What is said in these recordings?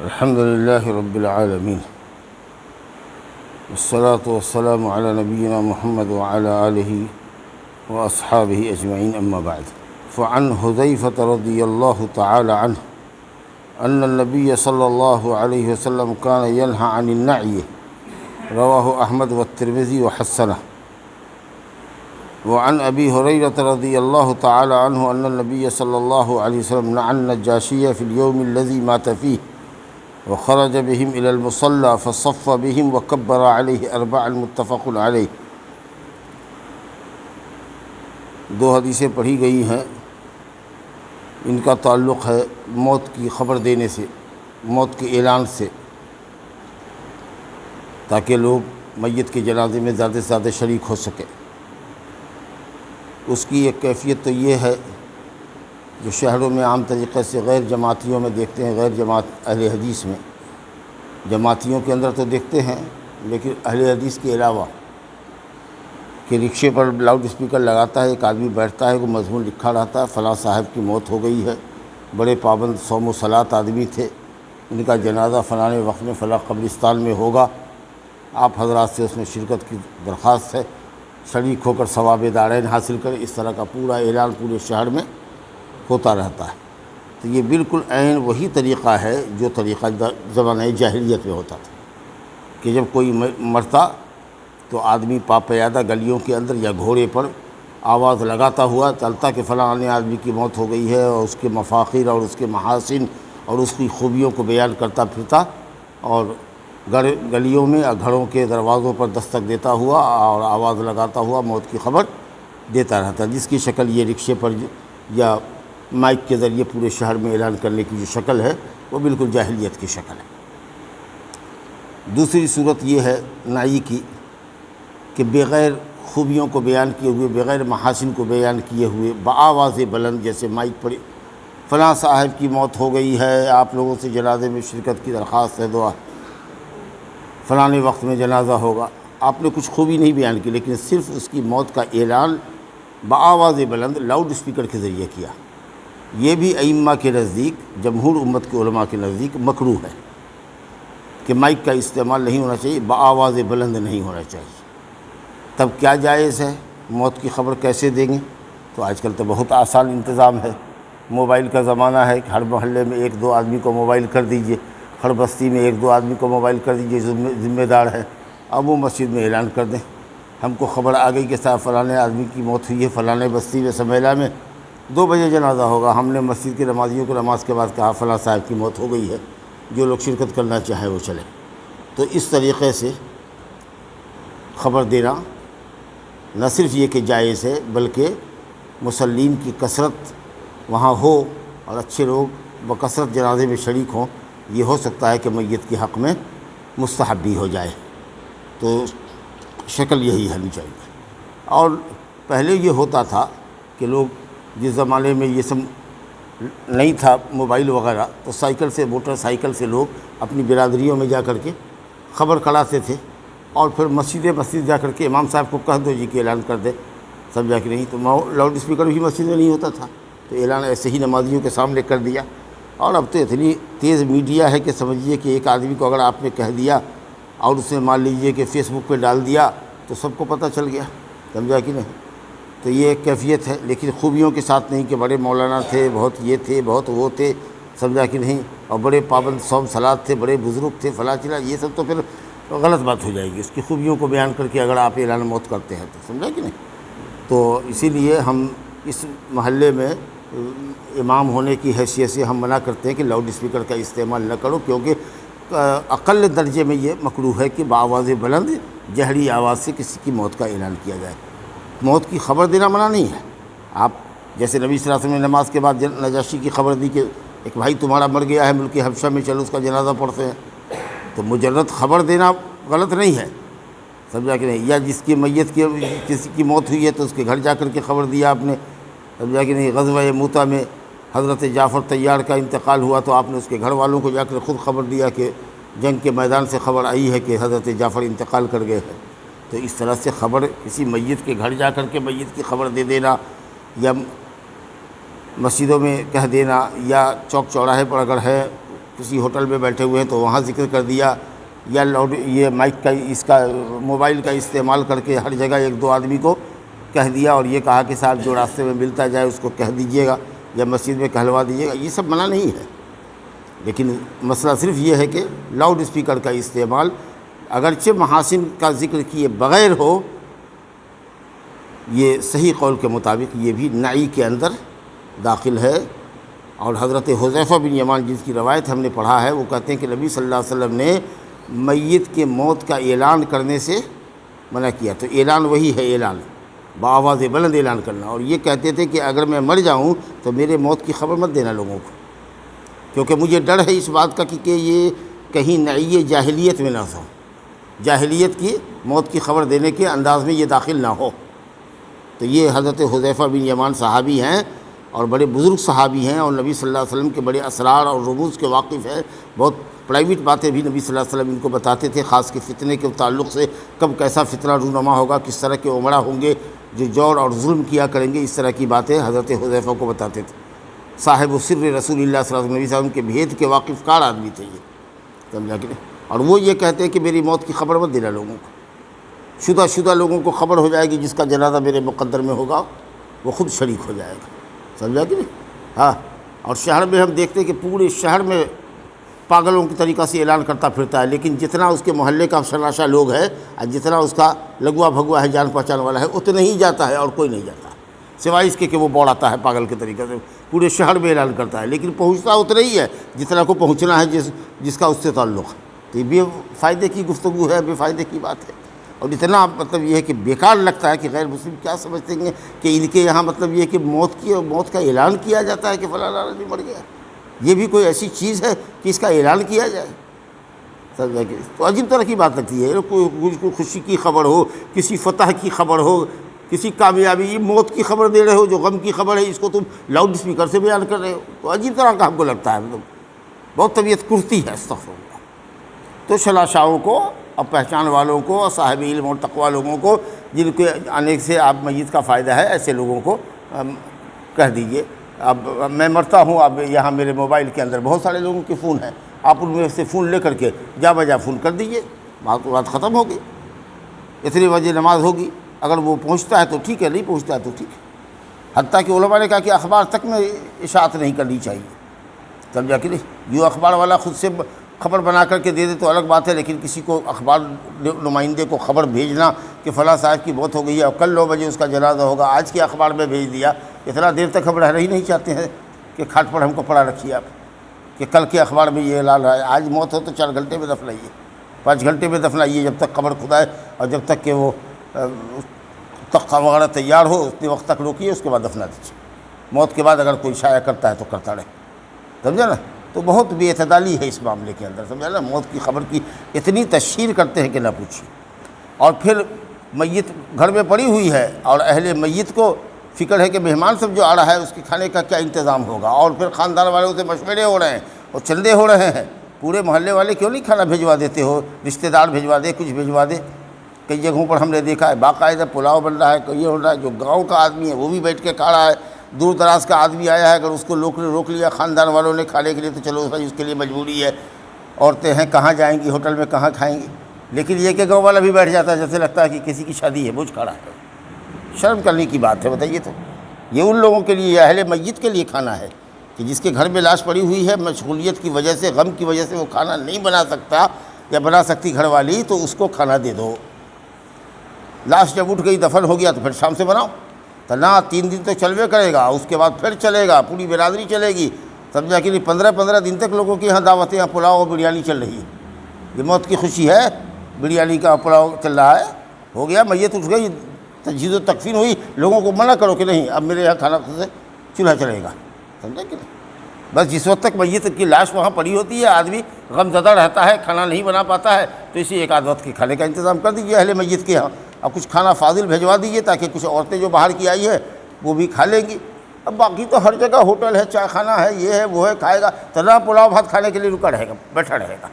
الحمد لله رب العالمين والصلاة والسلام على نبينا محمد وعلى آله وأصحابه أجمعين أما بعد فعن حذيفة رضي الله تعالى عنه أن النبي صلى الله عليه وسلم كان ينهى عن النعي رواه أحمد والترمذي وحسنه وعن أبي هريرة رضي الله تعالى عنه أن النبي صلى الله عليه وسلم نعى النجاشي في اليوم الذي مات فيه وخرج بهم إلى المصلى فصف بهم وكبر عليه أربعا متفق عليه۔ دو حدیثیں پڑھی گئی ہیں، ان کا تعلق ہے موت کی خبر دینے سے، موت کے اعلان سے، تاکہ لوگ میت کے جنازے میں زیادہ سے زیادہ شریک ہو سکے۔ اس کی ایک کیفیت تو یہ ہے جو شہروں میں عام طریقے سے غیر جماعتیوں میں دیکھتے ہیں، غیر جماعت اہل حدیث میں، جماعتیوں کے اندر تو دیکھتے ہیں، لیکن اہل حدیث کے علاوہ کہ رکشے پر لاؤڈ اسپیکر لگاتا ہے، ایک آدمی بیٹھتا ہے، وہ مضمون لکھا رہتا ہے فلاں صاحب کی موت ہو گئی ہے، بڑے پابند صوم و صلاۃ آدمی تھے، ان کا جنازہ فلاں وقت میں فلاں قبرستان میں ہوگا، آپ حضرات سے اس میں شرکت کی درخواست ہے، شریک ہو کر ثواب دارین حاصل کریں۔ اس طرح کا پورا اعلان پورے شہر میں ہوتا رہتا ہے۔ تو یہ بالکل عین وہی طریقہ ہے جو طریقہ زمانہ جاہلیت میں ہوتا تھا کہ جب کوئی مرتا تو آدمی پاپیادہ گلیوں کے اندر یا گھوڑے پر آواز لگاتا ہوا چلتا کہ فلاں آدمی کی موت ہو گئی ہے، اور اس کے مفاخر اور اس کے محاسن اور اس کی خوبیوں کو بیان کرتا پھرتا، اور گلیوں میں گھروں کے دروازوں پر دستک دیتا ہوا اور آواز لگاتا ہوا موت کی خبر دیتا رہتا، جس کی شکل یہ رکشے پر یا مائک کے ذریعے پورے شہر میں اعلان کرنے کی جو شکل ہے وہ بالکل جاہلیت کی شکل ہے۔ دوسری صورت یہ ہے نعی کی کہ بغیر خوبیوں کو بیان کیے ہوئے، بغیر محاسن کو بیان کیے ہوئے بآواز بلند، جیسے مائک پر فلاں صاحب کی موت ہو گئی ہے، آپ لوگوں سے جنازے میں شرکت کی درخواست ہے، دعا فلاں وقت میں جنازہ ہوگا۔ آپ نے کچھ خوبی نہیں بیان کی، لیکن صرف اس کی موت کا اعلان بآواز بلند لاؤڈ اسپیکر کے ذریعے کیا۔ یہ بھی ائمہ کے نزدیک، جمہور امت کے علماء کے نزدیک مکروہ ہے کہ مائک کا استعمال نہیں ہونا چاہیے، بآواز بلند نہیں ہونا چاہیے۔ تب کیا جائز ہے؟ موت کی خبر کیسے دیں گے؟ تو آج کل تو بہت آسان انتظام ہے، موبائل کا زمانہ ہے کہ ہر محلے میں ایک دو آدمی کو موبائل کر دیجئے، ہر بستی میں ایک دو آدمی کو موبائل کر دیجئے، ذمہ دار ہے، اب وہ مسجد میں اعلان کر دیں، ہم کو خبر آ گئی کہ صاحب فلاں آدمی کی موت ہوئی ہے فلاں بستی میں سمیلا میں، 2 بجے جنازہ ہوگا، ہم نے مسجد کے نمازیوں کو نماز کے بعد کہا فلاں صاحب کی موت ہو گئی ہے، جو لوگ شرکت کرنا چاہیں وہ چلیں۔ تو اس طریقے سے خبر دینا نہ صرف یہ کہ جائز ہے، بلکہ مصلین کی کثرت وہاں ہو اور اچھے لوگ بکثرت جنازے میں شریک ہوں، یہ ہو سکتا ہے کہ میت کے حق میں مستحب بھی ہو جائے، تو شکل یہی ہونی چاہیے۔ اور پہلے یہ ہوتا تھا کہ لوگ جس زمانے میں یہ سب نہیں تھا موبائل وغیرہ، تو سائیکل سے، موٹر سائیکل سے لوگ اپنی برادریوں میں جا کر کے خبر کراتے تھے، اور پھر مسجد جا کر کے امام صاحب کو کہہ دو جی کہ اعلان کر دے، سمجھا کہ نہیں؟ تو لاؤڈ اسپیکر بھی مسجد میں نہیں ہوتا تھا، تو اعلان ایسے ہی نمازیوں کے سامنے کر دیا۔ اور اب تو اتنی تیز میڈیا ہے کہ سمجھیے کہ ایک آدمی کو اگر آپ نے کہہ دیا اور اسے مان لیجئے کہ فیس بک پہ ڈال دیا تو سب کو پتہ چل گیا، سمجھا کہ نہیں؟ تو یہ ایک کیفیت ہے، لیکن خوبیوں کے ساتھ نہیں کہ بڑے مولانا تھے، بہت یہ تھے، بہت وہ تھے، سمجھا کہ نہیں، اور بڑے پابند صوم صلاۃ تھے، بڑے بزرگ تھے، فلاں چلا، یہ سب تو پھر غلط بات ہو جائے گی۔ اس کی خوبیوں کو بیان کر کے اگر آپ اعلان موت کرتے ہیں تو، سمجھا کہ نہیں؟ تو اسی لیے ہم اس محلے میں امام ہونے کی حیثیت سے ہم منع کرتے ہیں کہ لاؤڈ اسپیکر کا استعمال نہ کرو، کیونکہ اقل درجے میں یہ مکروہ ہے کہ بآواز بلند جہری آواز سے کسی کی موت کا اعلان کیا جائے۔ موت کی خبر دینا منع نہیں ہے۔ آپ جیسے نبی صلی اللہ علیہ وسلم نے نماز کے بعد نجاشی کی خبر دی کہ ایک بھائی تمہارا مر گیا ہے ملک حبشہ میں، چلو اس کا جنازہ پڑھتے ہیں، تو مجرد خبر دینا غلط نہیں ہے، سمجھا کہ نہیں؟ یا جس کی میت کی کسی کی موت ہوئی ہے تو اس کے گھر جا کر کے خبر دیا آپ نے، سمجھا کہ نہیں؟ غزوہ موتا میں حضرت جعفر طیار کا انتقال ہوا تو آپ نے اس کے گھر والوں کو جا کر خود خبر دیا کہ جنگ کے میدان سے خبر آئی ہے کہ حضرت جعفر انتقال کر گئے ہیں۔ تو اس طرح سے خبر کسی میت کے گھر جا کر کے میت کی خبر دے دینا، یا مسجدوں میں کہہ دینا، یا چوک چوراہے پر اگر ہے کسی ہوٹل میں بیٹھے ہوئے ہیں تو وہاں ذکر کر دیا، یا یہ مائک کا اس کا موبائل کا استعمال کر کے ہر جگہ ایک دو آدمی کو کہہ دیا اور یہ کہا کہ صاحب جو راستے میں ملتا جائے اس کو کہہ دیجیے گا یا مسجد میں کہلوا دیجیے گا، یہ سب منع نہیں ہے، لیکن مسئلہ صرف یہ ہے کہ لاؤڈ اسپیکر کا استعمال اگرچہ محاسن کا ذکر کیے بغیر ہو، یہ صحیح قول کے مطابق یہ بھی نعی کے اندر داخل ہے۔ اور حضرت حذیفہ بن یمان جس کی روایت ہم نے پڑھا ہے، وہ کہتے ہیں کہ نبی صلی اللہ علیہ وسلم نے میت کے موت کا اعلان کرنے سے منع کیا، تو اعلان وہی ہے، اعلان بآواز بلند اعلان کرنا، اور یہ کہتے تھے کہ اگر میں مر جاؤں تو میرے موت کی خبر مت دینا لوگوں کو، کیونکہ مجھے ڈر ہے اس بات کا کہ یہ کہیں نعی جاہلیت میں نہ ہو، جاہلیت کی موت کی خبر دینے کے انداز میں یہ داخل نہ ہو۔ تو یہ حضرت حذیفہ بن یمان صحابی ہیں اور بڑے بزرگ صحابی ہیں، اور نبی صلی اللہ علیہ وسلم کے بڑے اسرار اور رموز کے واقف ہیں، بہت پرائیویٹ باتیں بھی نبی صلی اللہ علیہ وسلم ان کو بتاتے تھے، خاص کے فتنے کے تعلق سے، کب کیسا فتنہ رونما ہوگا، کس طرح کے عمرہ ہوں گے جو جور اور ظلم کیا کریں گے، اس طرح کی باتیں حضرت حذیفہ کو بتاتے تھے۔ صاحب سر رسول اللہ صلی اللہ علیہ وسلم کے بھید کے واقف کار آدمی تھے یہ، سمجھا کہ نہیں؟ اور وہ یہ کہتے ہیں کہ میری موت کی خبر مت دینا لوگوں کو، شدہ لوگوں کو خبر ہو جائے گی، جس کا جنازہ میرے مقدر میں ہوگا وہ خود شریک ہو جائے گا، سمجھا کہ نہیں؟ ہاں، اور شہر میں ہم دیکھتے ہیں کہ پورے شہر میں پاگلوں کی طریقہ سے اعلان کرتا پھرتا ہے، لیکن جتنا اس کے محلے کا افسرناشا لوگ ہے اور جتنا اس کا لگوا بھگوا ہے، جان پہچان والا ہے، اتنا ہی جاتا ہے اور کوئی نہیں جاتا، سوائے اس کے کہ وہ بوڑھاتا ہے پاگل کے طریقے سے، پورے شہر میں اعلان کرتا ہے، لیکن پہنچتا اتنا ہی ہے جتنا کو پہنچنا ہے جس کا اس سے تعلق ہے۔ تو یہ بے فائدے کی گفتگو ہے، بے فائدے کی بات ہے، اور اتنا مطلب یہ ہے کہ بیکار لگتا ہے کہ غیر مسلم کیا سمجھتے ہیں کہ ان کے یہاں مطلب یہ ہے کہ موت کا اعلان کیا جاتا ہے کہ فلاں آدمی مر گیا، یہ بھی کوئی ایسی چیز ہے کہ اس کا اعلان کیا جائے، سمجھا کہ؟ تو عجیب طرح کی بات لگتی ہے، کوئی خوشی کی خبر ہو، کسی فتح کی خبر ہو، کسی کامیابی، موت کی خبر دے رہے ہو، جو غم کی خبر ہے، اس کو تم لاؤڈ اسپیکر سے بیان کر رہے ہو، تو عجیب طرح کا ہم کو لگتا ہے، مطلب بہت طبیعت کرتی ہے، استغفر اللہ۔ تو شلاشاؤں کو اور پہچان والوں کو اور صاحب علم اور تقویٰ لوگوں کو، جن کے آنے سے آپ میت کا فائدہ ہے، ایسے لوگوں کو کہہ دیجئے اب میں مرتا ہوں، اب یہاں میرے موبائل کے اندر بہت سارے لوگوں کے فون ہیں، آپ ان میں سے فون لے کر کے جا بجا فون کر دیجئے، بات ختم ہوگی، اتنی بجے نماز ہوگی، اگر وہ پہنچتا ہے تو ٹھیک ہے، نہیں پہنچتا ہے تو ٹھیک ہے۔ حتیٰ کہ علماء نے کہا کہ اخبار تک میں اشاعت نہیں کرنی چاہیے، سمجھا کہ نہیں؟ جو اخبار والا خود سے خبر بنا کر کے دے دے تو الگ بات ہے، لیکن کسی کو اخبار نمائندے کو خبر بھیجنا کہ فلاں صاحب کی موت ہو گئی ہے اور کل 9 بجے اس کا جنازہ ہوگا، آج کے اخبار میں بھیج دیا، اتنا دیر تک ہم رہنا ہی نہیں چاہتے ہیں کہ کھاٹ پر ہم کو پڑا رکھیے آپ کہ کل کے اخبار میں یہ اعلان رہا ہے، آج موت ہو تو 4 گھنٹے میں دفنائیے، 5 گھنٹے میں دفنائیے، جب تک قبر کھدائے اور جب تک کہ وہ تختہ وغیرہ تیار ہو اتنے وقت تک روکیے، اس کے بعد دفنا دیجیے، موت کے بعد اگر کوئی شائع کرتا ہے تو کرتا رہے، سمجھا نا؟ تو بہت بے اعتدالی ہے اس معاملے کے اندر، سمجھا نا؟ موت کی خبر کی اتنی تشہیر کرتے ہیں کہ نہ پوچھیے، اور پھر میت گھر میں پڑی ہوئی ہے اور اہل میت کو فکر ہے کہ مہمان سب جو آ رہا ہے اس کے کھانے کا کیا انتظام ہوگا، اور پھر خاندان والوں سے مشورے ہو رہے ہیں اور چندے ہو رہے ہیں، پورے محلے والے کیوں نہیں کھانا بھیجوا دیتے ہو، رشتہ دار بھیجوا دے، کچھ بھیجوا دے۔ کئی جگہوں پر ہم نے دیکھا ہے باقاعدہ پلاؤ بن رہا ہے، یہ ہو رہا ہے، جو گاؤں کا آدمی ہے وہ بھی بیٹھ کے کھا رہا ہے، دور دراز کا آدمی آیا ہے، اگر اس کو روک لیا خاندان والوں نے کھانے کے لیے تو چلو بھائی اس کے لیے مجبوری ہے، عورتیں ہیں کہاں جائیں گی، ہوٹل میں کہاں کھائیں گی، لیکن یہ کہ گاؤں والا بھی بیٹھ جاتا ہے جیسے لگتا ہے کہ کسی کی شادی ہے، بوجھ کھڑا ہے، شرم کرنے کی بات ہے، بتائیے تو۔ یہ ان لوگوں کے لیے، اہل میت کے لیے کھانا ہے کہ جس کے گھر میں لاش پڑی ہوئی ہے، مشغولیت کی وجہ سے، غم کی وجہ سے وہ کھانا نہیں بنا سکتا یا بنا سکتی گھر والی، تو اس کو کھانا دے دو۔ لاش جب اٹھ گئی، دفن ہو گیا تو پھر شام سے بناؤ، تو نہ 3 دن تو چلوے کرے گا، اس کے بعد پھر چلے گا، پوری برادری چلے گی، سمجھا کہ نہیں؟ 15 دن تک لوگوں کے یہاں دعوتیں، یہاں پلاؤ اور بریانی چل رہی ہے، یہ موت کی خوشی ہے، بریانی کا پلاؤ چل رہا ہے، ہو گیا، میت اٹھ گئی، تجہیز و تکفین ہوئی، لوگوں کو منع کرو کہ نہیں اب میرے یہاں کھانا سے چولہا چلے گا، سمجھا کہ نہیں؟ بس جس وقت تک میت کی لاش وہاں پڑی ہوتی ہے، آدمی غم زدہ رہتا ہے، کھانا نہیں بنا پاتا ہے، تو اسی ایک آدھ وقت کے کھانے کا انتظام کر دیجیے اہل میت کے یہاں، اب کچھ کھانا فاضل بھیجوا دیجیے تاکہ کچھ عورتیں جو باہر کی آئی ہے وہ بھی کھا لیں گی۔ اب باقی تو ہر جگہ ہوٹل ہے، چائے خانہ ہے، یہ ہے وہ ہے، کھائے گا تو نہ پلاؤ بھات کھانے کے لیے رکا رہے گا، بیٹھا رہے گا،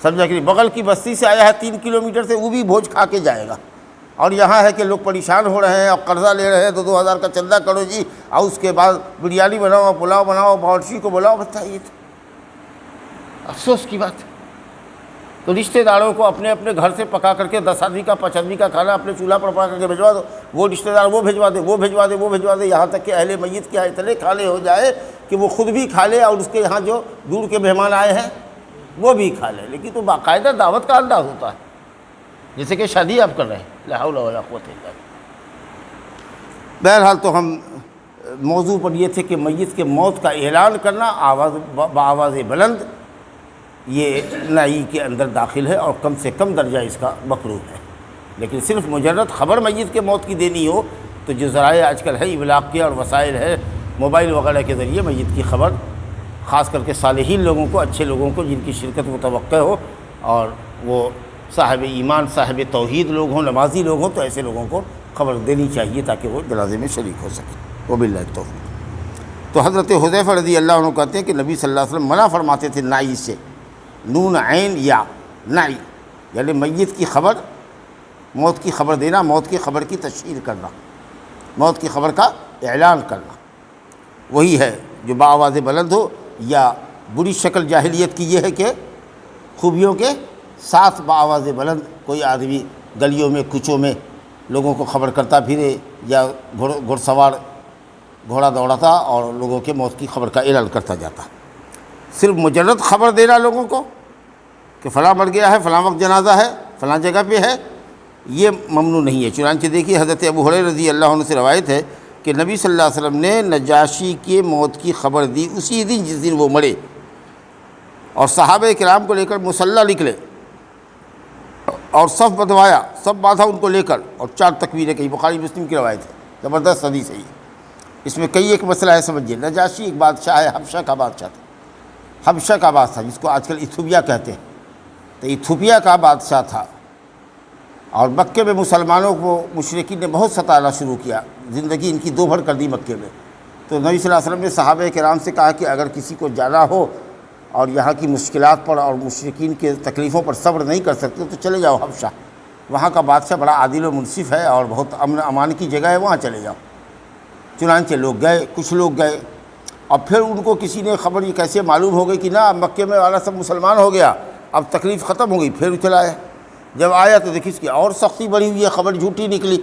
سمجھا کہ نہیں؟ بغل کی بستی سے آیا ہے 3 کلومیٹر سے، وہ بھی بھوج کھا کے جائے گا، اور یہاں ہے کہ لوگ پریشان ہو رہے ہیں اور قرضہ لے رہے ہیں، 2 ہزار کا چندہ کرو جی، اور اس کے بعد بریانی بناؤ، پلاؤ بناؤ، باورچی کو بلاؤ، بتائیے افسوس کی بات ہے۔ تو رشتہ داروں کو اپنے اپنے گھر سے پکا کر کے 10 آدمی کا 5 آدمی کا کھانا اپنے چولہا پر پکا کر کے بھجوا دو، وہ رشتہ دار وہ بھجوا دے، وہ بھجوا دے، وہ بھجوا دے، یہاں تک کہ اہل میت کے اتنے کھانے ہو جائے کہ وہ خود بھی کھا لے اور اس کے یہاں جو دور کے مہمان آئے ہیں وہ بھی کھا لے۔ لیکن تو باقاعدہ دعوت کا انداز ہوتا ہے، جیسے کہ شادی آپ کر رہے ہیں، لا حول ولا قوت الا باللہ۔ بہرحال تو ہم موضوع پر یہ تھے کہ میت کے موت کا اعلان کرنا بآواز بلند یہ نائی کے اندر داخل ہے اور کم سے کم درجہ اس کا مکروہ ہے۔ لیکن صرف مجرد خبر میت کے موت کی دینی ہو تو جو ذرائع آج کل ہے ابلاغ کے اور وسائل ہے موبائل وغیرہ کے ذریعے میت کی خبر، خاص کر کے صالحین لوگوں کو، اچھے لوگوں کو جن کی شرکت متوقع ہو اور وہ صاحب ایمان صاحب توحید لوگ ہوں، نمازی لوگ ہوں، تو ایسے لوگوں کو خبر دینی چاہیے تاکہ وہ جنازے میں شریک ہو سکے۔ وباللہ التوفیق۔ تو حضرت حذیفہ رضی اللہ عنہ کہتے ہیں کہ نبی صلی اللہ علیہ وسلم منع فرماتے تھے نائی سے، نون عین یا نائی، یعنی میت کی خبر، موت کی خبر دینا، موت کی خبر کی تشہیر کرنا، موت کی خبر کا اعلان کرنا، وہی ہے جو بآواز بلند ہو۔ یا بری شکل جاہلیت کی یہ ہے کہ خوبیوں کے ساتھ بآواز بلند کوئی آدمی گلیوں میں کوچوں میں لوگوں کو خبر کرتا پھرے، یا گھڑ سوار گھوڑا دوڑاتا اور لوگوں کے موت کی خبر کا اعلان کرتا جاتا۔ صرف مجرد خبر دینا لوگوں کو کہ فلاں مر گیا ہے، فلاں وقت جنازہ ہے، فلاں جگہ پہ ہے، یہ ممنوع نہیں ہے۔ چنانچہ دیکھیے حضرت ابو ہریرہ رضی اللہ عنہ سے روایت ہے کہ نبی صلی اللہ علیہ وسلم نے نجاشی کے موت کی خبر دی اسی دن جس دن وہ مرے، اور صحابہ کرام کو لے کر مصلی نکلے اور صف بندھوایا، سب باندھا ان کو لے کر، اور 4 تکبیریں کہیں، بخاری مسلم کی روایت ہے، زبردست حدیث ہے۔ اس میں کئی ایک مسئلہ ہے سمجھیے۔ نجاشی ایک بادشاہ ہے، حبشہ کا بادشاہ تھا، حبشہ کا بادشاہ جس کو آج کل ایتھوپیا کہتے ہیں، تو ایتھوپیا کا بادشاہ تھا، اور مکے میں مسلمانوں کو مشرکین نے بہت ستانا شروع کیا، زندگی ان کی دو بھر کر دی مکے میں۔ تو نبی صلی اللہ علیہ وسلم نے صحابہ کرام سے کہا کہ اگر کسی کو جانا ہو اور یہاں کی مشکلات پر اور مشرکین کے تکلیفوں پر صبر نہیں کر سکتے تو چلے جاؤ حبشہ، وہاں کا بادشاہ بڑا عادل و منصف ہے اور بہت امن امان کی جگہ ہے، وہاں چلے جاؤ۔ چنانچہ لوگ گئے، کچھ لوگ گئے، اور پھر ان کو کسی نے خبر یہ کیسے معلوم ہو گئی کہ نہ مکے میں والا سب مسلمان ہو گیا، اب تکلیف ختم ہو گئی، پھر چلا آیا۔ جب آیا تو دیکھیے اس کی اور سختی بڑھی ہوئی ہے، خبر جھوٹی نکلی،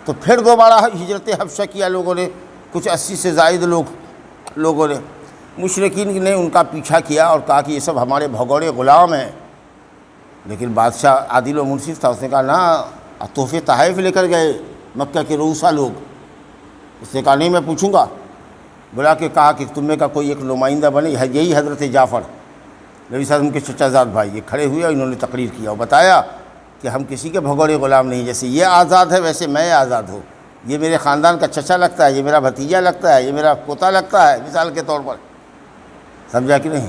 تو پھر دوبارہ ہجرت حبشہ کیا لوگوں نے، کچھ 80 سے زائد لوگوں نے۔ مشرکین نے ان کا پیچھا کیا اور کہا کہ یہ سب ہمارے بھگوڑے غلام ہیں، لیکن بادشاہ عادل و منصف تھا، اس نے کہا نہ، تحفے تحائف لے کر گئے مکہ کے رؤسا لوگ۔ اس نے کہا نہیں، میں پوچھوں گا، بلا کے کہا کہ تم میں کا کوئی ایک نمائندہ بنے، یہی حضرت جعفر نبی صلی اللہ علیہ وسلم کے چچا زاد بھائی، یہ کھڑے ہوئے اور انہوں نے تقریر کیا اور بتایا کہ ہم کسی کے بھگوڑے غلام نہیں، جیسے یہ آزاد ہے ویسے میں آزاد ہوں، یہ میرے خاندان کا چچا لگتا ہے، یہ میرا بھتیجا لگتا ہے، یہ میرا پوتا لگتا ہے، مثال کے طور پر، سمجھا کہ نہیں؟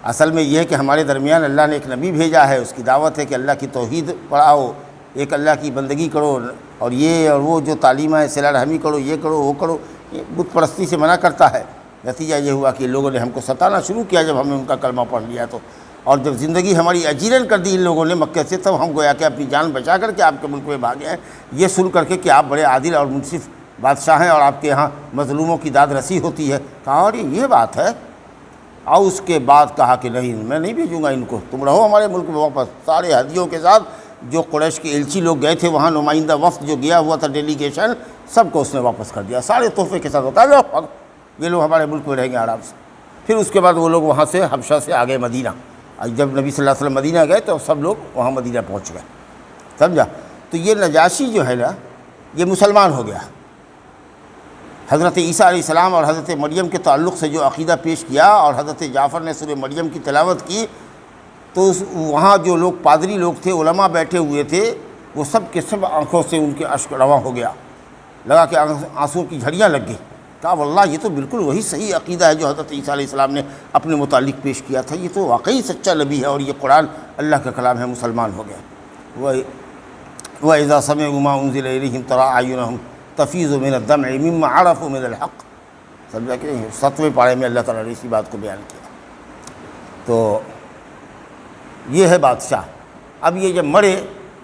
اصل میں یہ ہے کہ ہمارے درمیان اللہ نے ایک نبی بھیجا ہے، اس کی دعوت ہے کہ اللہ کی توحید پڑھاؤ، ایک اللہ کی بندگی کرو، اور یہ اور وہ جو تعلیم ہے صلہ رحمی کرو، یہ کرو وہ کرو، یہ بت پرستی سے منع کرتا ہے۔ نتیجہ یہ ہوا کہ لوگوں نے ہم کو ستانا شروع کیا جب ہم نے ان کا کلمہ پڑھ لیا تو، اور جب زندگی ہماری اجیرن کر دی ان لوگوں نے مکے سے، تب ہم گویا کہ اپنی جان بچا کر کے آپ کے ملک میں بھاگے ہیں، یہ سن کر کے کہ آپ بڑے عادل اور منصف بادشاہ ہیں اور آپ کے یہاں مظلوموں کی داد رسی ہوتی ہے۔ کہا اور یہ بات ہے، اور اس کے بعد کہا کہ نہیں، میں نہیں بھیجوں گا ان کو، تم رہو ہمارے ملک میں واپس، سارے ہدیوں کے ساتھ۔ جو قریش کے ایلچی لوگ گئے تھے وہاں، نمائندہ وفد جو گیا ہوا تھا ڈیلیگیشن، سب کو اس نے واپس کر دیا، سارے تحفے کے ساتھ ہوتا ہے، یہ لوگ ہمارے ملک میں رہیں گے آرام سے۔ پھر اس کے بعد وہ لوگ وہاں سے حبشہ سے آگے مدینہ، جب نبی صلی اللہ علیہ وسلم مدینہ گئے تو سب لوگ وہاں مدینہ پہنچ گئے، سمجھا؟ تو یہ نجاشی جو ہے نا، یہ مسلمان ہو گیا۔ حضرت عیسیٰ علیہ السلام اور حضرت مریم کے تعلق سے جو عقیدہ پیش کیا، اور حضرت جعفر نے سورہ مریم کی تلاوت کی، تو وہاں جو لوگ پادری لوگ تھے، علماء بیٹھے ہوئے تھے، وہ سب کے سب آنکھوں سے ان کے اشک رواں ہو گیا، لگا کہ آنسوں کی جھڑیاں لگ گئی۔ کہا واللہ یہ تو بالکل وہی صحیح عقیدہ ہے جو حضرت عیسیٰ علیہ السلام نے اپنے متعلق پیش کیا تھا، یہ تو واقعی سچا نبی ہے اور یہ قرآن اللہ کا کلام ہے، مسلمان ہو گیا۔ وَإِذَا سَمِعُوا مَا أُنزِلَ إِلَيْهِمْ تَرَىٰ أَعْيُنَهُمْ تَفِيضُ مِنَ الدَّمْعِ مِمَّا عَرَفُوا مِنَ الْحَقِّ، سمجھا کہ 7ویں پارے میں اللہ تعالیٰ نے اسی بات کو بیان کیا۔ تو یہ ہے بادشاہ۔ اب یہ جب مرے،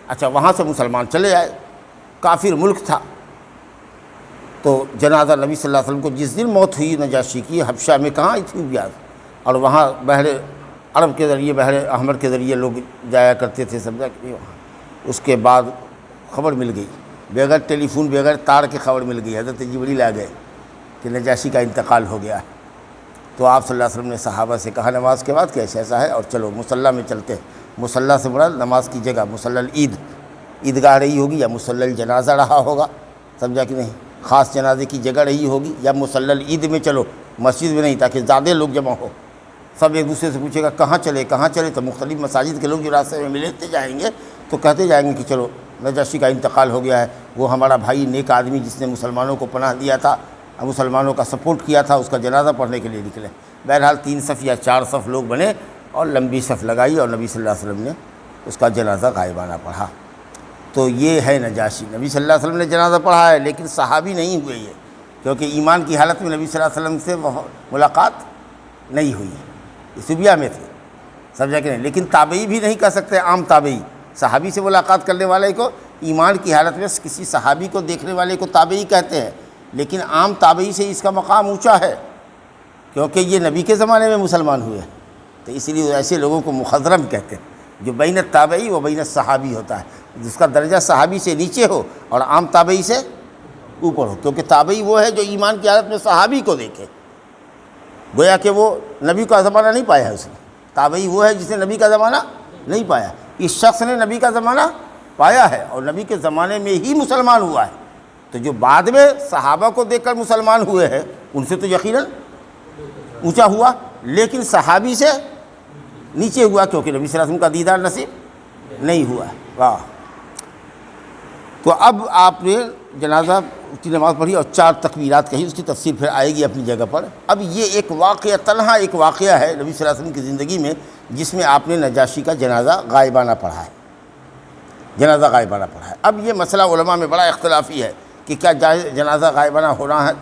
اچھا وہاں سے مسلمان چلے آئے، کافر ملک تھا، تو جنازہ نبی صلی اللہ علیہ وسلم کو جس دن موت ہوئی نجاشی کی، حبشہ میں کہاں ایتھوپیا، اور وہاں بحر عرب کے ذریعے بحر احمر کے ذریعے لوگ جایا کرتے تھے، سمجھا کہ نہیں وہاں۔ اس کے بعد خبر مل گئی، بغیر ٹیلی فون بغیر تار کے خبر مل گئی، حضرت جبریل آ گئے کہ نجاشی کا انتقال ہو گیا ہے۔ تو آپ صلی اللہ علیہ وسلم نے صحابہ سے کہا نماز کے بعد کہ ایسا ہے اور چلو مصلی میں چلتے ہیں۔ مصلی سے مراد نماز کی جگہ، مصلی العید، عیدگاہ رہی ہوگی یا مصلی الجنازہ رہا ہوگا، سمجھا کہ نہیں، خاص جنازے کی جگہ رہی ہوگی، یا مصلی العید میں چلو، مسجد میں نہیں، تاکہ زیادہ لوگ جمع ہو۔ سب ایک دوسرے سے پوچھے گا کہاں چلے کہاں چلے، تو مختلف مساجد کے لوگ جو راستے میں ملتے جائیں گے تو کہتے جائیں گے کہ چلو نجاشی کا انتقال ہو گیا ہے، وہ ہمارا بھائی نیک آدمی جس نے مسلمانوں کو پناہ دیا تھا، مسلمانوں کا سپورٹ کیا تھا، اس کا جنازہ پڑھنے کے لیے نکلے۔ بہرحال 3 صف یا 4 صف لوگ بنے اور لمبی صف لگائی اور نبی صلی اللہ علیہ وسلم نے اس کا جنازہ غائبانہ پڑھا۔ تو یہ ہے نجاشی، نبی صلی اللہ علیہ وسلم نے جنازہ پڑھا ہے، لیکن صحابی نہیں ہوئے یہ، کیونکہ ایمان کی حالت میں نبی صلی اللہ علیہ وسلم سے ملاقات نہیں ہوئی، سبیا میں تھے، سمجھا کہ نہیں۔ لیکن تابعی بھی نہیں کہہ سکتے، عام تابعی، صحابی سے ملاقات کرنے والے کو، ایمان کی حالت میں کسی صحابی کو دیکھنے والے کو تابعی کہتے ہیں، لیکن عام تابعی سے اس کا مقام اونچا ہے، کیونکہ یہ نبی کے زمانے میں مسلمان ہوئے ہیں، تو اس لیے ایسے لوگوں کو مخضرم کہتے ہیں، جو بین التابعی و بین الصحابی ہوتا ہے، جس کا درجہ صحابی سے نیچے ہو اور عام تابعی سے اوپر ہو، کیونکہ تابعی وہ ہے جو ایمان کی حالت میں صحابی کو دیکھے، گویا کہ وہ نبی کا زمانہ نہیں پایا ہے اس نے۔ تابعی وہ ہے جس نے نبی کا زمانہ نہیں پایا، اس شخص نے نبی کا زمانہ پایا ہے اور نبی کے زمانے میں ہی مسلمان ہوا ہے، تو جو بعد میں صحابہ کو دیکھ کر مسلمان ہوئے ہیں ان سے تو یقیناً اونچا ہوا، لیکن صحابی سے نیچے ہوا، کیونکہ نبی صلی اللہ علیہ وسلم کا دیدار نصیب نہیں ہوا ہے۔ واہ۔ تو اب آپ نے جنازہ کی نماز پڑھی اور 4 تکبیرات کہی، اس کی تفصیل پھر آئے گی اپنی جگہ پر۔ اب یہ ایک واقعہ، تنہا ایک واقعہ ہے نبی صلی اللہ علیہ وسلم کی زندگی میں جس میں آپ نے نجاشی کا جنازہ غائبانہ پڑھا ہے، جنازہ غائبانہ پڑھا ہے۔ اب یہ مسئلہ علماء میں بڑا اختلافی ہے کہ کیا جنازہ غائبانہ